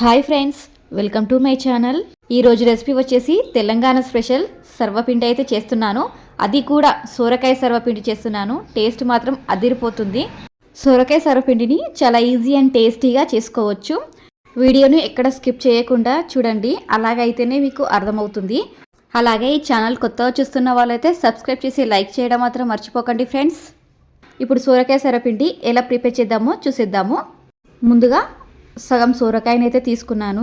Hi friends, welcome to my channel. ఈరోజు recipe వచ్చేసి Telangana special సర్వపిండి అయితే చేస్తున్నాను. అది కూడా సోరకాయ సర్వపిండి చేస్తున్నాను. టేస్ట్ మాత్రం అదిరిపోతుంది. సోరకాయ సర్వపిండిని చాలా ఈజీ అండ్ టేస్టీగా చేసుకోవచ్చు. వీడియోని ఎక్కడ స్కిప్ చేయకుండా చూడండి, అలాగైతేనే మీకు అర్థమవుతుంది. అలాగే ఈ ఛానల్ కొత్తగా చూస్తున్న వాళ్ళైతే సబ్స్క్రైబ్ చేసి లైక్ చేయడం మాత్రం మర్చిపోకండి ఫ్రెండ్స్. ఇప్పుడు సోరకాయ సర్వపిండి ఎలా ప్రిపేర్ చేద్దామో చూసేద్దాము. ముందుగా సగం సోరకాయని అయితే తీసుకున్నాను.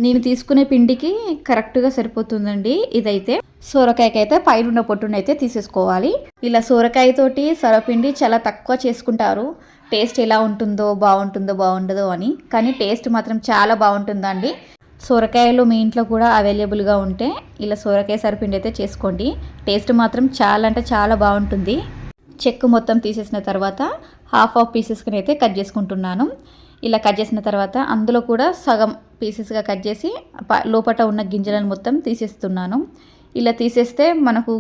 నేను తీసుకునే పిండికి కరెక్ట్గా సరిపోతుందండి. ఇదైతే సోరకాయకి అయితే పైన ఉన్న పొట్టును అయితే తీసేసుకోవాలి. ఇలా సోరకాయతోటి సర్వపిండి చాలా తక్కువ చేసుకుంటారు. టేస్ట్ ఎలా ఉంటుందో బాగుంటుందో అని, కానీ టేస్ట్ మాత్రం చాలా బాగుంటుందండి. సోరకాయలు మీ ఇంట్లో కూడా అవైలబుల్గా ఉంటే ఇలా సోరకాయ సర్వపిండి అయితే చేసుకోండి. టేస్ట్ మాత్రం చాలా అంటే చాలా బాగుంటుంది. చెక్కు మొత్తం తీసేసిన తర్వాత హాఫ్ పీసెస్కి అయితే కట్ చేసుకుంటున్నాను. ఇలా కట్ చేసిన తర్వాత అందులో కూడా సగం పీసెస్గా కట్ చేసి లోపల ఉన్న గింజలను మొత్తం తీసేస్తున్నాను. ఇలా తీసేస్తే మనకు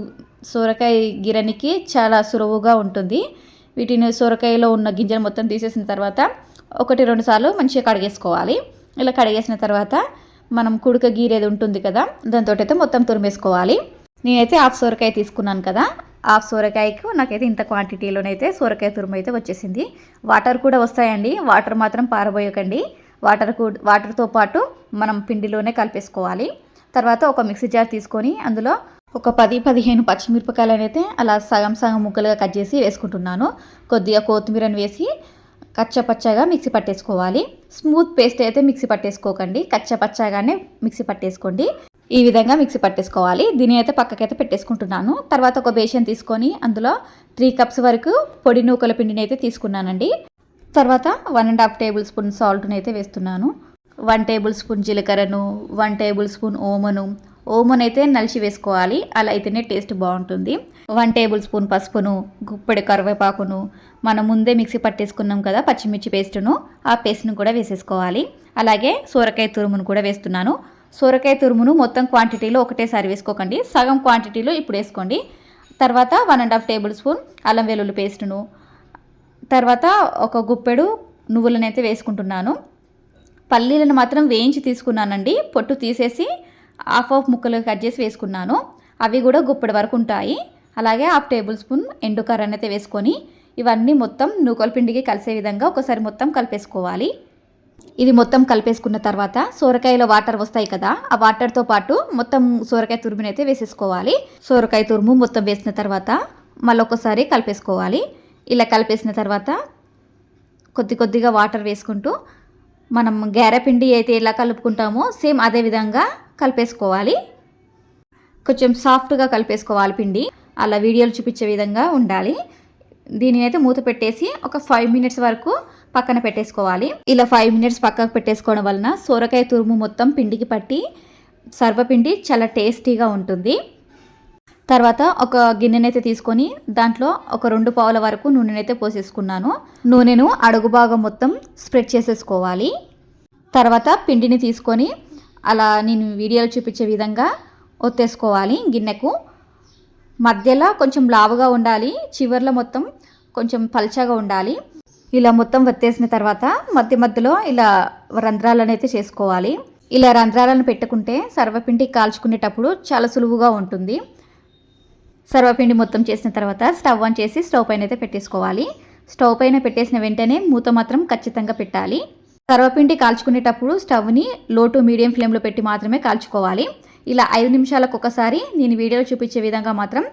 సోరకాయ గిరణికి చాలా సులువుగా ఉంటుంది. వీటిని సోరకాయలో ఉన్న గింజలు మొత్తం తీసేసిన తర్వాత 1-2 సార్లు మంచిగా కడిగేసుకోవాలి. ఇలా కడిగేసిన తర్వాత మనం కుడక గీరేది ఉంటుంది కదా, దాంతో అయితే మొత్తం తురిమేసుకోవాలి. నేనైతే హాఫ్ సోరకాయ తీసుకున్నాను కదా, హాఫ్ సోరకాయకు నాకైతే ఇంత క్వాంటిటీలోనైతే సోరకాయ తురుము అయితే వచ్చేసింది. వాటర్ కూడా వస్తాయండి, వాటర్ మాత్రం పారబోయకండి. వాటర్తో పాటు మనం పిండిలోనే కలిపేసుకోవాలి. తర్వాత ఒక మిక్సీ జార్ తీసుకొని అందులో ఒక 10-15 పచ్చిమిరపకాయలను అయితే అలా సగం ముక్కలుగా కట్ చేసి వేసుకుంటున్నాను. కొద్దిగా కొత్తిమీరను వేసి కచ్చపచ్చగా మిక్సీ పట్టేసుకోవాలి. స్మూత్ పేస్ట్ అయితే మిక్సీ పట్టేసుకోకండి, కచ్చపచ్చగానే మిక్సీ పట్టేసుకోండి. ఈ విధంగా మిక్సీ పట్టేసుకోవాలి. దీని అయితే పక్కకైతే పెట్టేసుకుంటున్నాను. తర్వాత ఒక బేషన్ తీసుకొని అందులో 3 కప్స్ వరకు పొడి నూకల పిండిని అయితే తీసుకున్నానండి. తర్వాత 1.5 టేబుల్ స్పూన్ సాల్ట్ని అయితే వేస్తున్నాను. 1 టేబుల్ స్పూన్ జీలకర్రను, 1 టేబుల్ స్పూన్ ఓమను అయితే నలిచి వేసుకోవాలి, అలా అయితేనే టేస్ట్ బాగుంటుంది. 1 టేబుల్ స్పూన్ పసుపును, గుప్పెడు కరివేపాకును, మనం ముందే మిక్సీ పట్టేసుకున్నాం కదా పచ్చిమిర్చి పేస్టును, ఆ పేస్ట్ను కూడా వేసేసుకోవాలి. అలాగే సోరకాయ తురుమును కూడా వేస్తున్నాను. సోరకాయ తురుమును మొత్తం క్వాంటిటీలో ఒకటేసారి వేసుకోకండి, సగం క్వాంటిటీలో ఇప్పుడు వేసుకోండి. తర్వాత 1.5 టేబుల్ స్పూన్ అల్లం వెల్లుల్లి పేస్టును, తర్వాత ఒక గుప్పెడు నువ్వులను అయితే వేసుకుంటున్నాను. పల్లీలను మాత్రం వేయించి తీసుకున్నానండి, పొట్టు తీసేసి హాఫ్ ముక్కలు కట్ చేసి వేసుకున్నాను. అవి కూడా గుప్పెడు వరకు ఉంటాయి. అలాగే 1/2 టేబుల్ స్పూన్ ఎండుకారాన్ని అయితే వేసుకొని ఇవన్నీ మొత్తం నూకల పిండికి కలిసే విధంగా ఒకసారి మొత్తం కలిపేసుకోవాలి. ఇది మొత్తం కలిపేసుకున్న తర్వాత సోరకాయలో వాటర్ వస్తాయి కదా, ఆ వాటర్తో పాటు మొత్తం సోరకాయ తురుముని అయితే వేసేసుకోవాలి. సోరకాయ తురుము మొత్తం వేసిన తర్వాత మళ్ళీ ఒకసారి కలిపేసుకోవాలి. ఇలా కలిపేసిన తర్వాత కొద్దిగా వాటర్ వేసుకుంటూ మనం గారెపిండి అయితే ఎలా కలుపుకుంటామో సేమ్ అదే విధంగా కలిపేసుకోవాలి. కొంచెం సాఫ్ట్గా కలిపేసుకోవాలి పిండి, అలా వీడియోలు చూపించే విధంగా ఉండాలి. దీనిని అయితే మూత పెట్టేసి ఒక 5 మినిట్స్ వరకు పక్కన పెట్టేసుకోవాలి. ఇలా 5 మినిట్స్ పక్కకు పెట్టేసుకోవడం వలన సోరకాయ తురుము మొత్తం పిండికి పట్టి సర్వపిండి చాలా టేస్టీగా ఉంటుంది. తర్వాత ఒక గిన్నెనైతే తీసుకొని దాంట్లో ఒక 2 పావుల వరకు నూనెనైతే పోసేసుకున్నాను. నూనెను అడుగు భాగం మొత్తం స్ప్రెడ్ చేసేసుకోవాలి. తర్వాత పిండిని తీసుకొని అలా నేను వీడియోలో చూపించే విధంగా ఒత్తేసుకోవాలి. గిన్నెకు మధ్యలో కొంచెం లావుగా ఉండాలి, చివర్లో మొత్తం కొంచెం పల్చగా ఉండాలి. ఇలా మొత్తం వత్తేసిన తర్వాత మధ్యలో ఇలా రంధ్రాలను అయితే చేసుకోవాలి. ఇలా రంధ్రాలను పెట్టుకుంటే సర్వపిండి కాల్చుకునేటప్పుడు చాలా సులువుగా ఉంటుంది. సర్వపిండి మొత్తం చేసిన తర్వాత స్టవ్ ఆన్ చేసి స్టవ్ పైన అయితే పెట్టేసుకోవాలి. స్టవ్ పైన పెట్టేసిన వెంటనే మూత మాత్రం ఖచ్చితంగా పెట్టాలి. సర్వపిండి కాల్చుకునేటప్పుడు స్టవ్ని లో టు మీడియం ఫ్లేమ్లో పెట్టి మాత్రమే కాల్చుకోవాలి. ఇలా 5 నిమిషాలకు ఒకసారి నేను వీడియోలో చూపించే విధంగా మాత్రం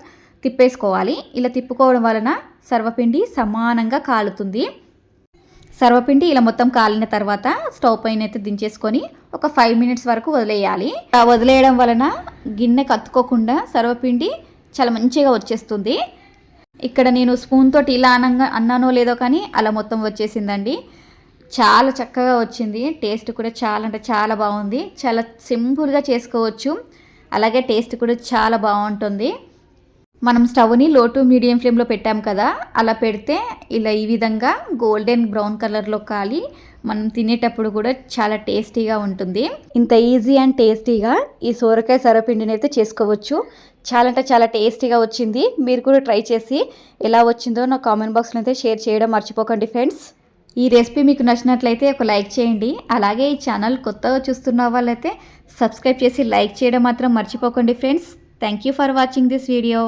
తిప్పేసుకోవాలి. ఇలా తిప్పుకోవడం వలన సర్వపిండి సమానంగా కాలుతుంది. సర్వపిండి ఇలా మొత్తం కాలిన తర్వాత స్టవ్ పైన అయితే దించేసుకొని ఒక 5 మినిట్స్ వరకు వదిలేయాలి. వదిలేయడం వలన గిన్నె కత్తుకోకుండా సర్వపిండి చాలా మంచిగా వచ్చేస్తుంది. ఇక్కడ నేను స్పూన్ తోటి ఇలా అన్నానో లేదో కానీ అలా మొత్తం వచ్చేసిందండి. చాలా చక్కగా వచ్చింది. టేస్ట్ కూడా చాలా అంటే చాలా బాగుంది. చాలా సింపుల్గా చేసుకోవచ్చు, అలాగే టేస్ట్ కూడా చాలా బాగుంటుంది. మనం స్టవ్ని లో టు మీడియం ఫ్లేమ్లో పెట్టాం కదా, అలా పెడితే ఇలా ఈ విధంగా గోల్డెన్ బ్రౌన్ కలర్లో కాలి మనం తినేటప్పుడు కూడా చాలా టేస్టీగా ఉంటుంది. ఇంత ఈజీ అండ్ టేస్టీగా ఈ సోరకాయ సర్వపిండిని అయితే చేసుకోవచ్చు. చాలా అంటే చాలా టేస్టీగా వచ్చింది. మీరు కూడా ట్రై చేసి ఎలా వచ్చిందో నా కామెంట్ బాక్స్లో అయితే షేర్ చేయడం మర్చిపోకండి ఫ్రెండ్స్. ఈ రెసిపీ మీకు నచ్చినట్లయితే ఒక లైక్ చేయండి. అలాగే ఈ ఛానల్ కొత్తగా చూస్తున్న వాళ్ళైతే సబ్స్క్రైబ్ చేసి లైక్ చేయడం మాత్రం మర్చిపోకండి friends. Thank you for watching this video.